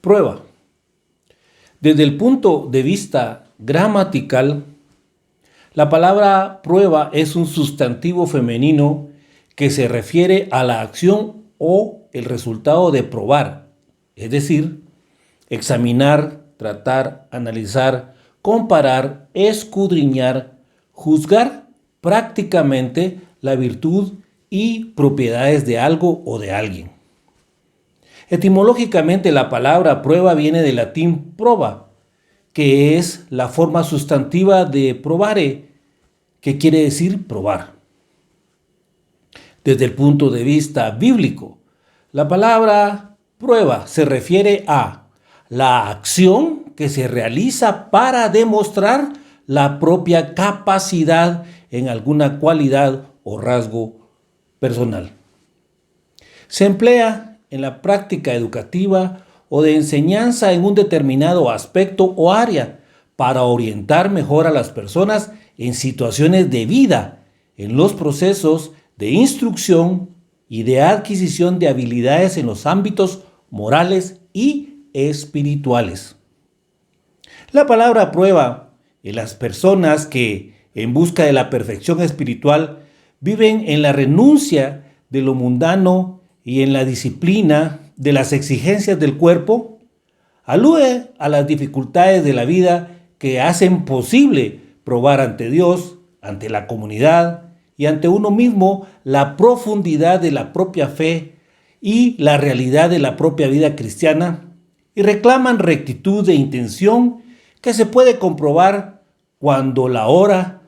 Prueba. Desde el punto de vista gramatical, la palabra prueba es un sustantivo femenino que se refiere a la acción o el resultado de probar, es decir, examinar, tratar, analizar, comparar, escudriñar, juzgar prácticamente la virtud y propiedades de algo o de alguien. Etimológicamente la palabra prueba viene del latín proba, que es la forma sustantiva de probare, que quiere decir probar. Desde el punto de vista bíblico, la palabra prueba se refiere a la acción que se realiza para demostrar la propia capacidad en alguna cualidad o rasgo personal. Se emplea en la práctica educativa o de enseñanza en un determinado aspecto o área para orientar mejor a las personas en situaciones de vida, en los procesos de instrucción y de adquisición de habilidades en los ámbitos morales y espirituales. La palabra prueba en las personas que, en busca de la perfección espiritual, viven en la renuncia de lo mundano y en la disciplina de las exigencias del cuerpo, alude a las dificultades de la vida que hacen posible probar ante Dios, ante la comunidad y ante uno mismo la profundidad de la propia fe y la realidad de la propia vida cristiana, y reclaman rectitud de intención que se puede comprobar cuando la hora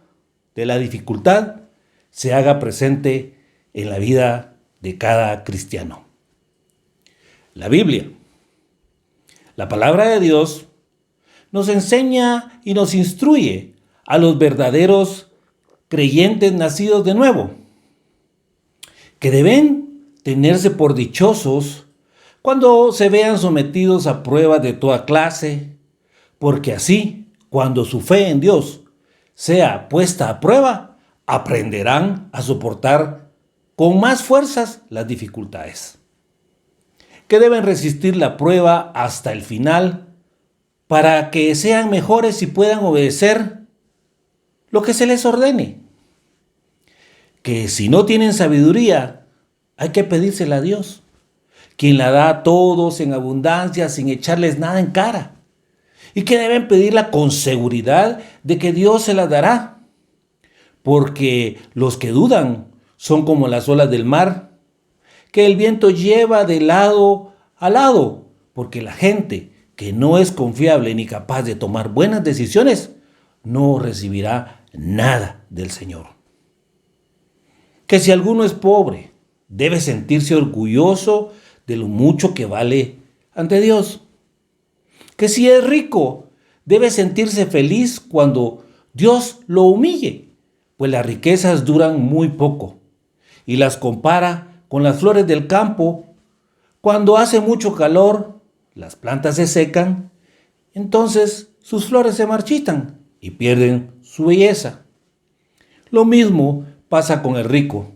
de la dificultad se haga presente en la vida de cada cristiano. La Biblia, la palabra de Dios, nos enseña y nos instruye a los verdaderos creyentes nacidos de nuevo, que deben tenerse por dichosos cuando se vean sometidos a pruebas de toda clase, porque así, cuando su fe en Dios sea puesta a prueba, aprenderán a soportar con más fuerzas las dificultades, que deben resistir la prueba hasta el final para que sean mejores y puedan obedecer lo que se les ordene. Que si no tienen sabiduría, hay que pedírsela a Dios, quien la da a todos en abundancia sin echarles nada en cara, y que deben pedirla con seguridad de que Dios se la dará, porque los que dudan son como las olas del mar, que el viento lleva de lado a lado, porque la gente que no es confiable ni capaz de tomar buenas decisiones no recibirá nada del Señor. Que si alguno es pobre, debe sentirse orgulloso de lo mucho que vale ante Dios. Que si es rico, debe sentirse feliz cuando Dios lo humille, pues las riquezas duran muy poco, y las compara con las flores del campo. Cuando hace mucho calor, las plantas se secan, entonces sus flores se marchitan y pierden su belleza. Lo mismo pasa con el rico.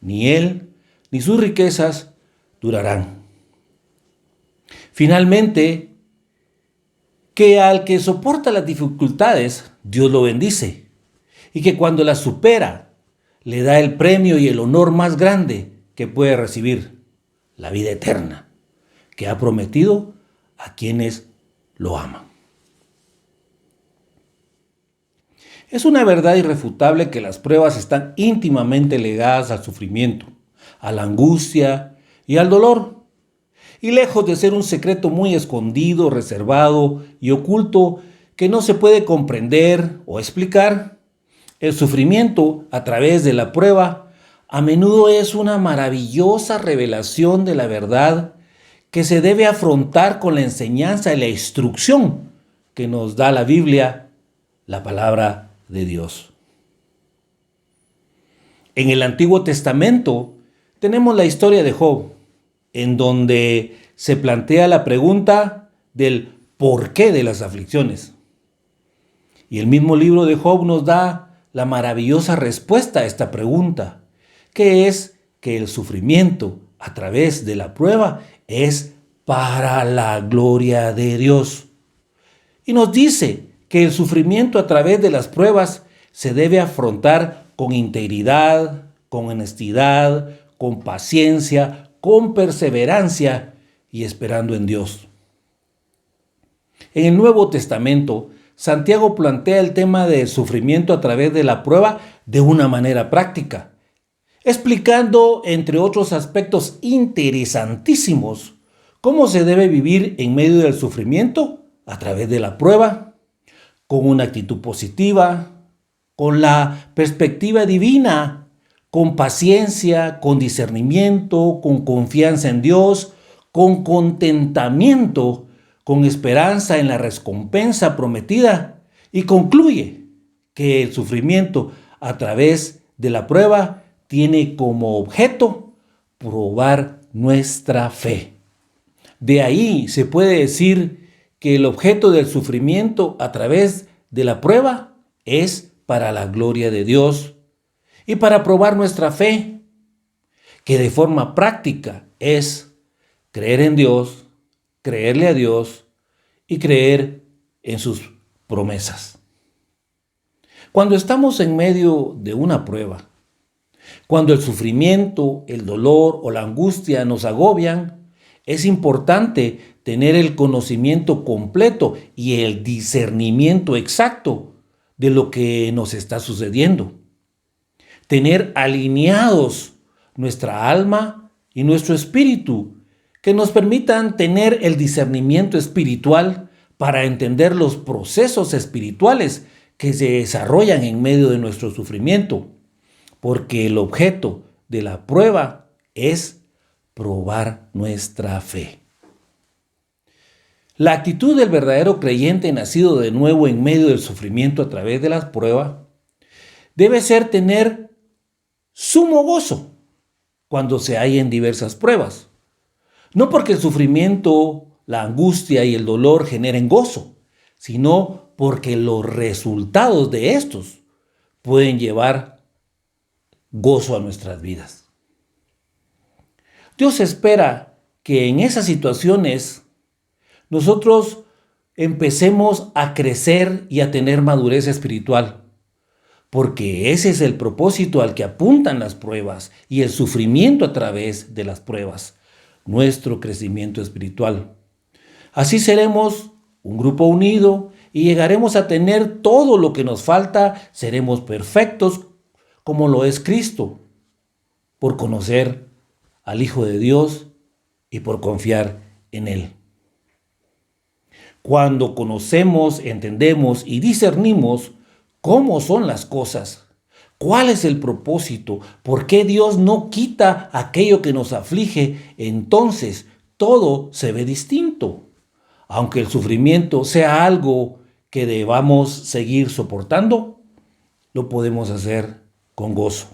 Ni él ni sus riquezas durarán. Finalmente, que al que soporta las dificultades, Dios lo bendice, y que cuando las supera, le da el premio y el honor más grande que puede recibir, la vida eterna, que ha prometido a quienes lo aman. Es una verdad irrefutable que las pruebas están íntimamente ligadas al sufrimiento, a la angustia y al dolor. Y lejos de ser un secreto muy escondido, reservado y oculto que no se puede comprender o explicar, el sufrimiento a través de la prueba a menudo es una maravillosa revelación de la verdad que se debe afrontar con la enseñanza y la instrucción que nos da la Biblia, la palabra de Dios. En el Antiguo Testamento tenemos la historia de Job, en donde se plantea la pregunta del porqué de las aflicciones. Y el mismo libro de Job nos da la maravillosa respuesta a esta pregunta, que es que el sufrimiento a través de la prueba es para la gloria de Dios. Y nos dice que el sufrimiento a través de las pruebas se debe afrontar con integridad, con honestidad, con paciencia, con perseverancia y esperando en Dios. En el Nuevo Testamento, Santiago plantea el tema del sufrimiento a través de la prueba de una manera práctica, explicando, entre otros aspectos interesantísimos, cómo se debe vivir en medio del sufrimiento a través de la prueba, con una actitud positiva, con la perspectiva divina, con paciencia, con discernimiento, con confianza en Dios, con contentamiento, con esperanza en la recompensa prometida, y concluye que el sufrimiento a través de la prueba tiene como objeto probar nuestra fe. De ahí se puede decir que el objeto del sufrimiento a través de la prueba es para la gloria de Dios y para probar nuestra fe, que de forma práctica es creer en Dios, creerle a Dios y creer en sus promesas. Cuando estamos en medio de una prueba, cuando el sufrimiento, el dolor o la angustia nos agobian, es importante tener el conocimiento completo y el discernimiento exacto de lo que nos está sucediendo. Tener alineados nuestra alma y nuestro espíritu, que nos permitan tener el discernimiento espiritual para entender los procesos espirituales que se desarrollan en medio de nuestro sufrimiento, porque el objeto de la prueba es probar nuestra fe. La actitud del verdadero creyente nacido de nuevo en medio del sufrimiento a través de las pruebas debe ser tener sumo gozo cuando se halla en diversas pruebas. No porque el sufrimiento, la angustia y el dolor generen gozo, sino porque los resultados de estos pueden llevar gozo a nuestras vidas. Dios espera que en esas situaciones nosotros empecemos a crecer y a tener madurez espiritual, porque ese es el propósito al que apuntan las pruebas y el sufrimiento a través de las pruebas, nuestro crecimiento espiritual. Así seremos un grupo unido y llegaremos a tener todo lo que nos falta, seremos perfectos como lo es Cristo, por conocer al Hijo de Dios y por confiar en Él. Cuando conocemos, entendemos y discernimos cómo son las cosas, cuál es el propósito, por qué Dios no quita aquello que nos aflige, entonces todo se ve distinto. Aunque el sufrimiento sea algo que debamos seguir soportando, lo podemos hacer con gozo.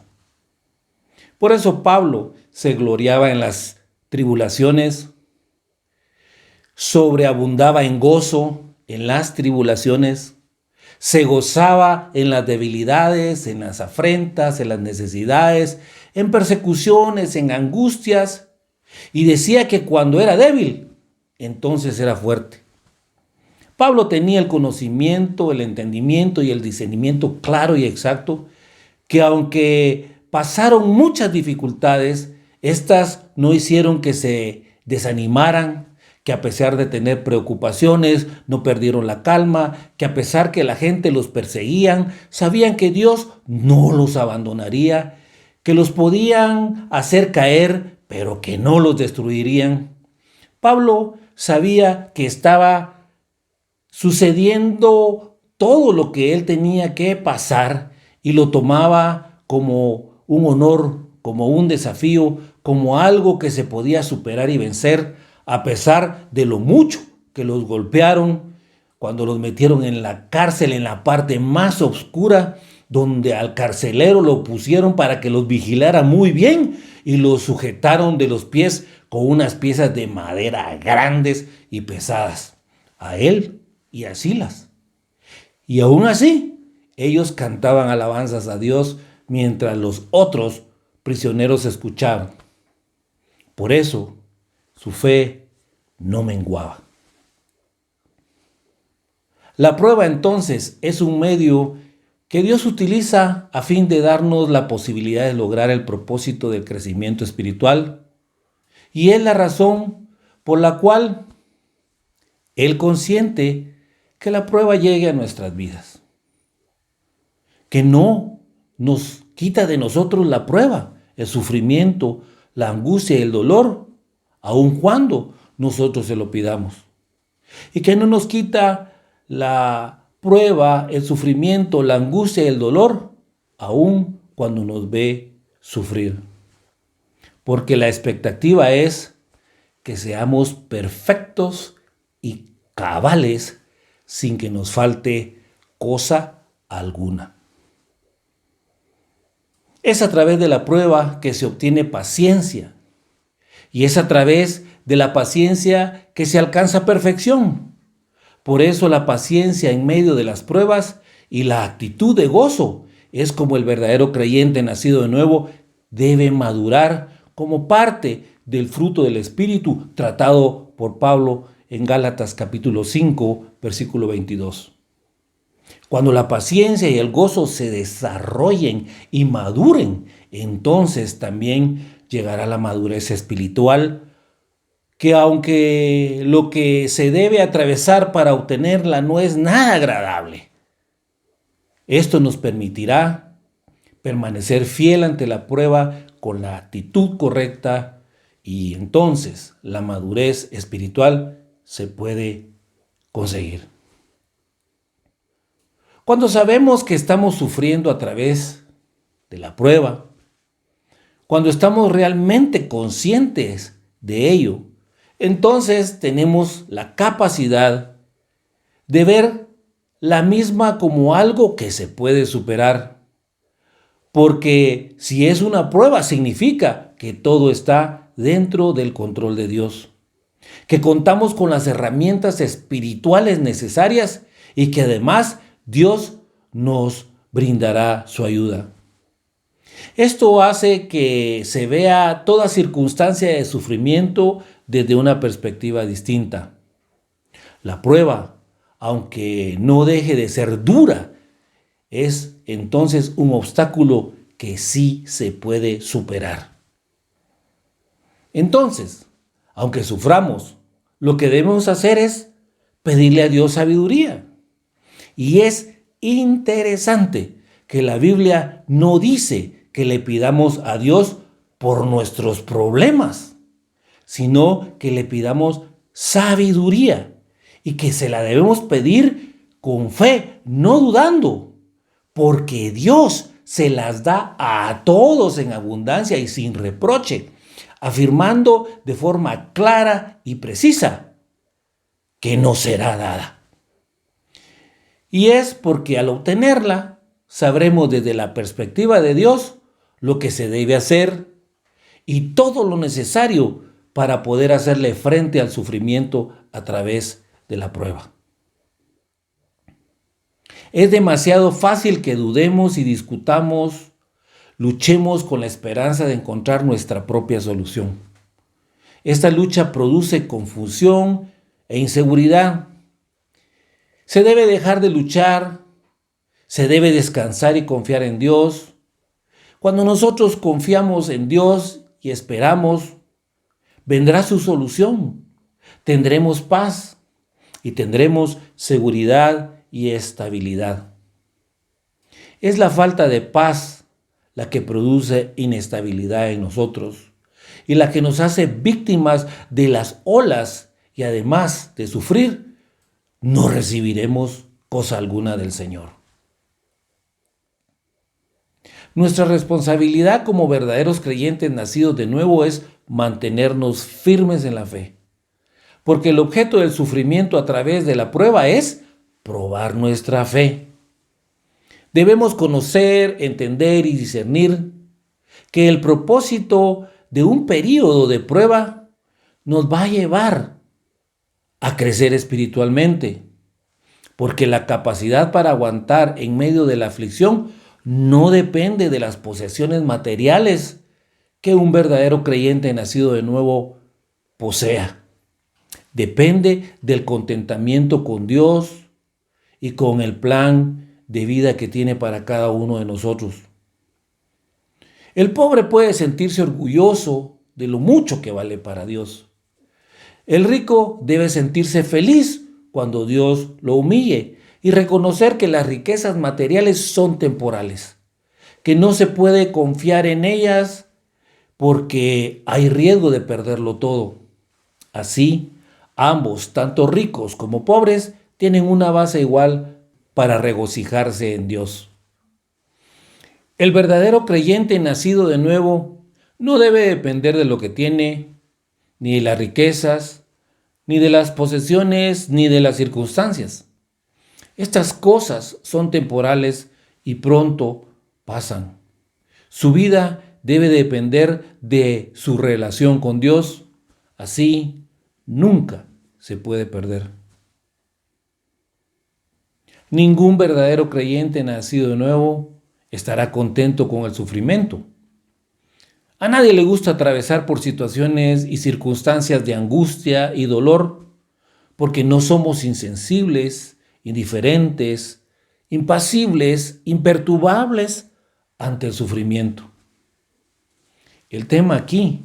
Por eso Pablo se gloriaba en las tribulaciones, sobreabundaba en gozo en las tribulaciones, se gozaba en las debilidades, en las afrentas, en las necesidades, en persecuciones, en angustias, y decía que cuando era débil, entonces era fuerte. Pablo tenía el conocimiento, el entendimiento y el discernimiento claro y exacto, que aunque pasaron muchas dificultades, estas no hicieron que se desanimaran, que a pesar de tener preocupaciones, no perdieron la calma, que a pesar que la gente los perseguían, sabían que Dios no los abandonaría, que los podían hacer caer, pero que no los destruirían. Pablo sabía que estaba sucediendo todo lo que él tenía que pasar y lo tomaba como un honor, como un desafío, como algo que se podía superar y vencer, a pesar de lo mucho que los golpearon, cuando los metieron en la cárcel, en la parte más oscura, donde al carcelero lo pusieron para que los vigilara muy bien y los sujetaron de los pies con unas piezas de madera grandes y pesadas, a él y a Silas. Y aún así, ellos cantaban alabanzas a Dios mientras los otros prisioneros escuchaban. Por eso, su fe no menguaba. La prueba entonces es un medio que Dios utiliza a fin de darnos la posibilidad de lograr el propósito del crecimiento espiritual, y es la razón por la cual Él consiente que la prueba llegue a nuestras vidas. Que no nos quita de nosotros la prueba, el sufrimiento, la angustia y el dolor, aun cuando nosotros se lo pidamos. Y que no nos quita la prueba, el sufrimiento, la angustia y el dolor, aun cuando nos ve sufrir. Porque la expectativa es que seamos perfectos y cabales sin que nos falte cosa alguna. Es a través de la prueba que se obtiene paciencia, y es a través de la paciencia que se alcanza perfección. Por eso la paciencia en medio de las pruebas y la actitud de gozo es como el verdadero creyente nacido de nuevo debe madurar como parte del fruto del Espíritu tratado por Pablo en Gálatas capítulo 5, versículo 22. Cuando la paciencia y el gozo se desarrollen y maduren, entonces también llegará la madurez espiritual, que aunque lo que se debe atravesar para obtenerla no es nada agradable, esto nos permitirá permanecer fiel ante la prueba con la actitud correcta, y entonces la madurez espiritual se puede conseguir. Cuando sabemos que estamos sufriendo a través de la prueba, cuando estamos realmente conscientes de ello, entonces tenemos la capacidad de ver la misma como algo que se puede superar. Porque si es una prueba, significa que todo está dentro del control de Dios, que contamos con las herramientas espirituales necesarias y que además Dios nos brindará su ayuda. Esto hace que se vea toda circunstancia de sufrimiento desde una perspectiva distinta. La prueba, aunque no deje de ser dura, es entonces un obstáculo que sí se puede superar. Entonces, aunque suframos, lo que debemos hacer es pedirle a Dios sabiduría. Y es interesante que la Biblia no dice que le pidamos a Dios por nuestros problemas, sino que le pidamos sabiduría y que se la debemos pedir con fe, no dudando, porque Dios se las da a todos en abundancia y sin reproche, afirmando de forma clara y precisa que no será dada. Y es porque al obtenerla, sabremos desde la perspectiva de Dios lo que se debe hacer y todo lo necesario para poder hacerle frente al sufrimiento a través de la prueba. Es demasiado fácil que dudemos y discutamos, luchemos con la esperanza de encontrar nuestra propia solución. Esta lucha produce confusión e inseguridad. Se debe dejar de luchar, se debe descansar y confiar en Dios. Cuando nosotros confiamos en Dios y esperamos, vendrá su solución. Tendremos paz y tendremos seguridad y estabilidad. Es la falta de paz la que produce inestabilidad en nosotros y la que nos hace víctimas de las olas, y además de sufrir, no recibiremos cosa alguna del Señor. Nuestra responsabilidad como verdaderos creyentes nacidos de nuevo es mantenernos firmes en la fe, porque el objeto del sufrimiento a través de la prueba es probar nuestra fe. Debemos conocer, entender y discernir que el propósito de un período de prueba nos va a llevar a crecer espiritualmente, porque la capacidad para aguantar en medio de la aflicción no depende de las posesiones materiales que un verdadero creyente nacido de nuevo posea. Depende del contentamiento con Dios y con el plan de vida que tiene para cada uno de nosotros. El pobre puede sentirse orgulloso de lo mucho que vale para Dios. El rico debe sentirse feliz cuando Dios lo humille y reconocer que las riquezas materiales son temporales, que no se puede confiar en ellas porque hay riesgo de perderlo todo. Así, ambos, tanto ricos como pobres, tienen una base igual para regocijarse en Dios. El verdadero creyente nacido de nuevo no debe depender de lo que tiene, ni de las riquezas, ni de las posesiones, ni de las circunstancias. Estas cosas son temporales y pronto pasan. Su vida debe depender de su relación con Dios. Así, nunca se puede perder. Ningún verdadero creyente nacido de nuevo estará contento con el sufrimiento. A nadie le gusta atravesar por situaciones y circunstancias de angustia y dolor, porque no somos insensibles, indiferentes, impasibles, imperturbables ante el sufrimiento. El tema aquí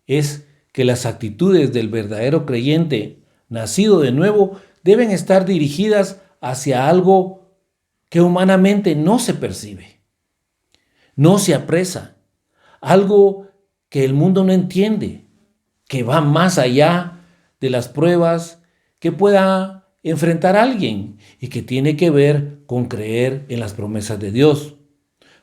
es que las actitudes del verdadero creyente nacido de nuevo deben estar dirigidas hacia algo que humanamente no se percibe, no se apresa, algo que el mundo no entiende, que va más allá de las pruebas que pueda enfrentar alguien y que tiene que ver con creer en las promesas de Dios.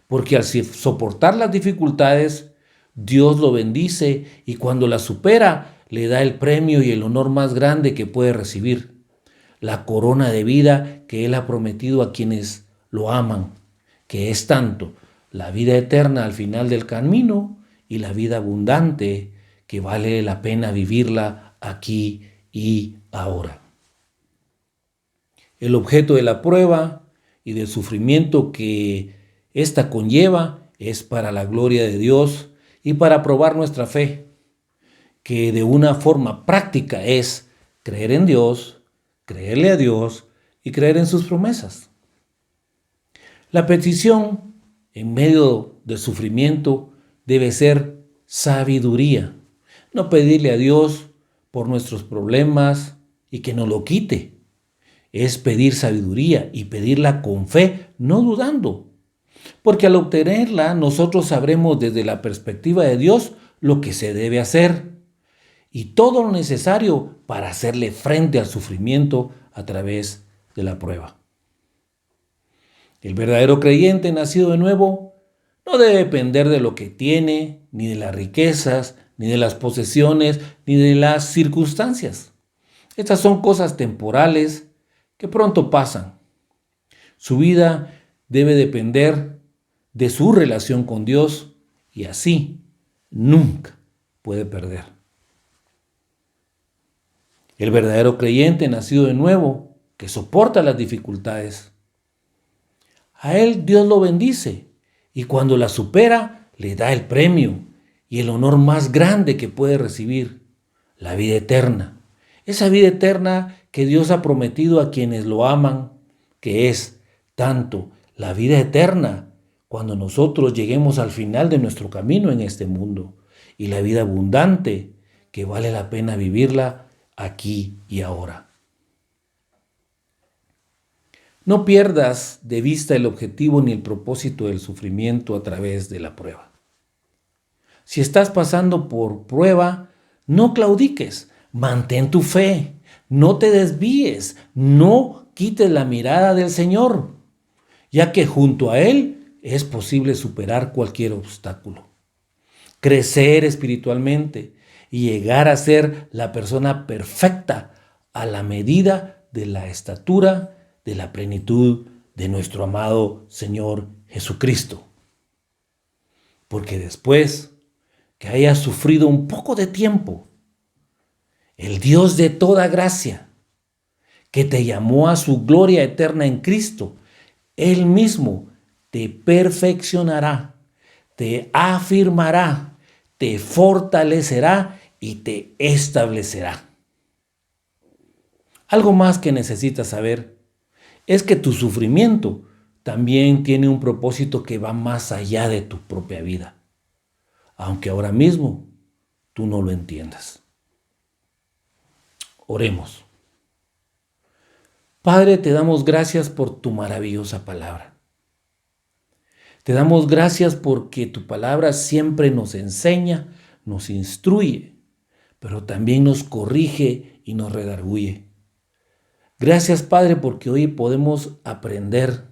Porque al soportar las dificultades, Dios lo bendice y cuando las supera, le da el premio y el honor más grande que puede recibir, la corona de vida que Él ha prometido a quienes lo aman, que es tanto la vida eterna al final del camino y la vida abundante que vale la pena vivirla aquí y ahora. El objeto de la prueba y del sufrimiento que ésta conlleva es para la gloria de Dios y para probar nuestra fe, que de una forma práctica es creer en Dios, creerle a Dios y creer en sus promesas. La petición en medio del sufrimiento debe ser sabiduría, no pedirle a Dios por nuestros problemas y que nos lo quite. Es pedir sabiduría y pedirla con fe, no dudando. Porque al obtenerla nosotros sabremos desde la perspectiva de Dios lo que se debe hacer y todo lo necesario para hacerle frente al sufrimiento a través de la prueba. El verdadero creyente nacido de nuevo no debe depender de lo que tiene, ni de las riquezas, ni de las posesiones, ni de las circunstancias. Estas son cosas temporales que pronto pasan. Su vida debe depender de su relación con Dios y así nunca puede perder. El verdadero creyente nacido de nuevo, que soporta las dificultades, a él Dios lo bendice y cuando la supera le da el premio y el honor más grande que puede recibir, la vida eterna. Esa vida eterna que Dios ha prometido a quienes lo aman, que es tanto la vida eterna cuando nosotros lleguemos al final de nuestro camino en este mundo y la vida abundante que vale la pena vivirla aquí y ahora. No pierdas de vista el objetivo ni el propósito del sufrimiento a través de la prueba. Si estás pasando por prueba, no claudiques, mantén tu fe, no te desvíes, no quites la mirada del Señor, ya que junto a Él es posible superar cualquier obstáculo, crecer espiritualmente y llegar a ser la persona perfecta a la medida de la estatura de la plenitud de nuestro amado Señor Jesucristo. Porque después que hayas sufrido un poco de tiempo, el Dios de toda gracia, que te llamó a su gloria eterna en Cristo, Él mismo te perfeccionará, te afirmará, te fortalecerá y te establecerá. Algo más que necesitas saber es que tu sufrimiento también tiene un propósito que va más allá de tu propia vida, aunque ahora mismo tú no lo entiendas. Oremos. Padre, te damos gracias por tu maravillosa palabra. Te damos gracias porque tu palabra siempre nos enseña, nos instruye, pero también nos corrige y nos redarguye. Gracias, Padre, porque hoy podemos aprender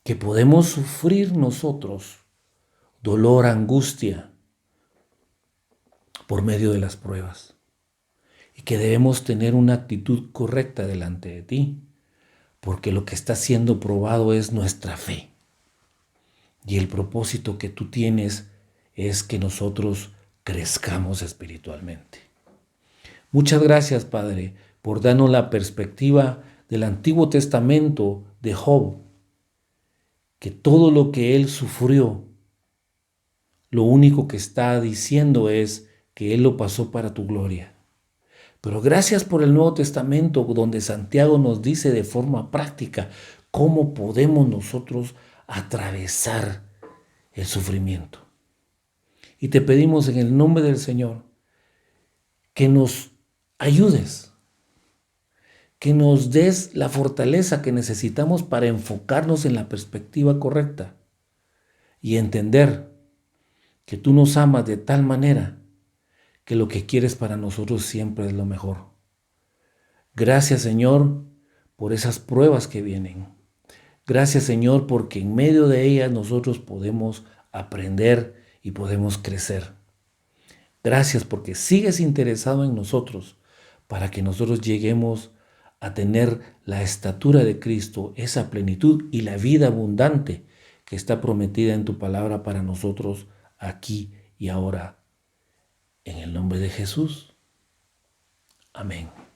que podemos sufrir nosotros dolor, angustia por medio de las pruebas y que debemos tener una actitud correcta delante de ti, porque lo que está siendo probado es nuestra fe. Y el propósito que tú tienes es que nosotros crezcamos espiritualmente. Muchas gracias, Padre, por darnos la perspectiva del Antiguo Testamento de Job, que todo lo que él sufrió, lo único que está diciendo es que él lo pasó para tu gloria. Pero gracias por el Nuevo Testamento, donde Santiago nos dice de forma práctica cómo podemos nosotros atravesar el sufrimiento. Y te pedimos en el nombre del Señor que nos ayudes, que nos des la fortaleza que necesitamos para enfocarnos en la perspectiva correcta y entender que tú nos amas de tal manera que lo que quieres para nosotros siempre es lo mejor. Gracias, Señor, por esas pruebas que vienen. Gracias, Señor, porque en medio de ellas nosotros podemos aprender y podemos crecer. Gracias porque sigues interesado en nosotros para que nosotros lleguemos a tener la estatura de Cristo, esa plenitud y la vida abundante que está prometida en tu palabra para nosotros aquí y ahora. En el nombre de Jesús. Amén.